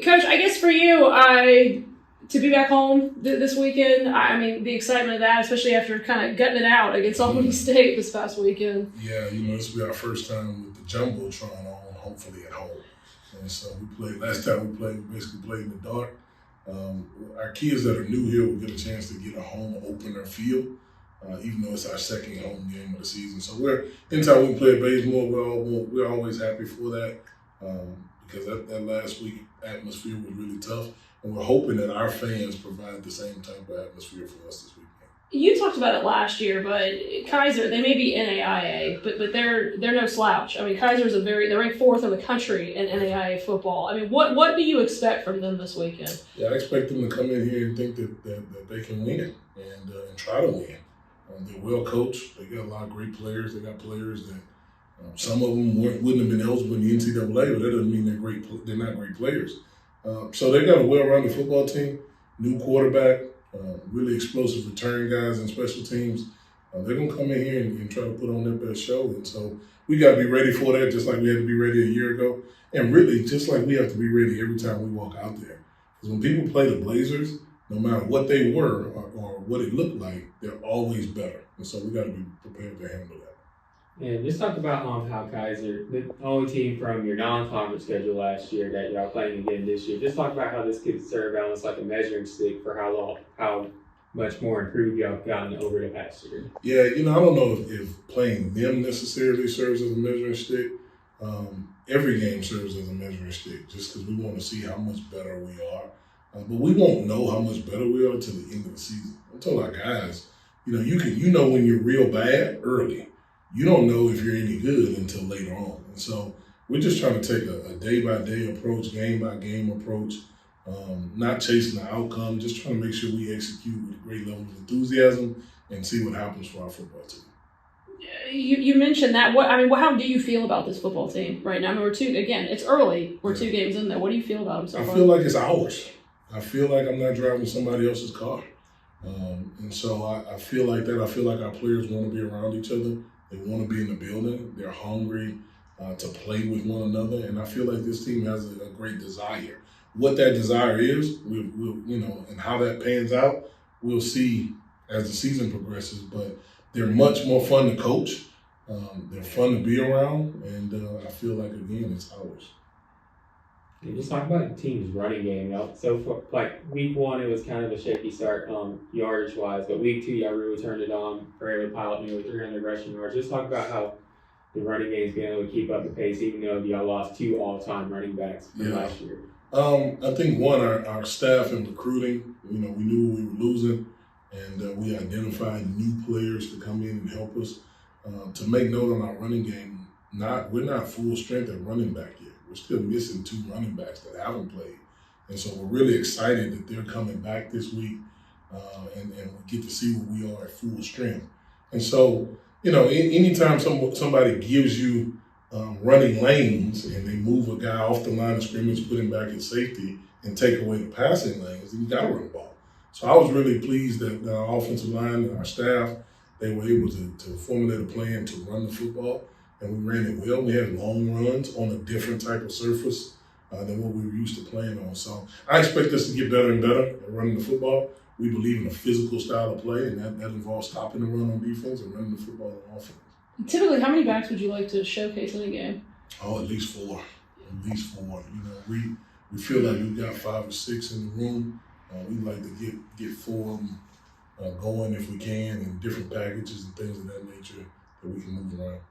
Coach, I guess for you, to be back home this weekend, I mean, the excitement of that, especially after kind of gutting it out against Albany State this past weekend. Yeah, this will be our first time with the Jumbotron on, hopefully at home. And so last time we basically played in the dark. Our kids that are new here will get a chance to get a home opener feel, even though it's our second home game of the season. So anytime we play at Bazemore, we're always happy for that because that last week atmosphere was really tough. And we're hoping that our fans provide the same type of atmosphere for us this weekend. You talked about it last year, but Keiser, they may be NAIA, but they're no slouch. I mean, Keiser's they're ranked 4th in the country in NAIA football. I mean, what do you expect from them this weekend? Yeah, I expect them to come in here and think that they can win and try to win. They're well coached. They got a lot of great players. They got players that some of them wouldn't have been eligible in the NCAA, but that doesn't mean they're not great players. So they got a well-rounded football team, new quarterback, really explosive return guys and special teams. They're going to come in here and try to put on their best show. And so we got to be ready for that, just like we had to be ready a year ago. And really, just like we have to be ready every time we walk out there. Because when people play the Blazers, no matter what they were or what it looked like, they're always better. And so we got to be prepared to handle that. And just talk about how Keiser, the only team from your non-conference schedule last year that y'all playing again this year, just talk about how this could serve almost like a measuring stick for how much more improved y'all have gotten over the past year. Yeah, I don't know if playing them necessarily serves as a measuring stick. Every game serves as a measuring stick just because we want to see how much better we are. But we won't know how much better we are until the end of the season. I told our guys, you know when you're real bad early. You don't know if you're any good until later on. And so we're just trying to take a day-by-day approach, game-by-game approach, not chasing the outcome, just trying to make sure we execute with a great level of enthusiasm and see what happens for our football team. You mentioned that. How do you feel about this football team right now? I mean, it's early. We're 2 games in there. What do you feel about them so far? I feel like it's ours. I feel like I'm not driving somebody else's car. And so I feel like that. I feel like our players want to be around each other. They want to be in the building. They're hungry to play with one another. And I feel like this team has a great desire. What that desire is, we'll and how that pans out, we'll see as the season progresses. But they're much more fun to coach. They're fun to be around. And I feel like, again, it's ours. And just talk about the team's running game. So for week 1, it was kind of a shaky start yardage wise, but week 2, y'all really turned it on, were able to pile up nearly 300 rushing yards. Just talk about how the running game's been able to keep up the pace, even though y'all lost 2 all-time running backs from last year. I think our staff and recruiting, we knew we were losing, and we identified new players to come in and help us. To make note on our running game, we're not full strength at running back yet. We're still missing 2 running backs that haven't played. And so we're really excited that they're coming back this week and we get to see where we are at full strength. And so, anytime somebody gives you running lanes and they move a guy off the line of scrimmage, put him back in safety, and take away the passing lanes, you got to run the ball. So I was really pleased that our offensive line and our staff, they were able to formulate a plan to run the football. And we ran it well. We had long runs on a different type of surface than what we were used to playing on. So I expect us to get better and better at running the football. We believe in a physical style of play, and that involves stopping the run on defense and running the football on offense. Typically, how many backs would you like to showcase in a game? Oh, at least 4. At least 4. We feel like we've got 5 or 6 in the room. We'd like to get 4 of them going if we can, in different packages and things of that nature that we can move around.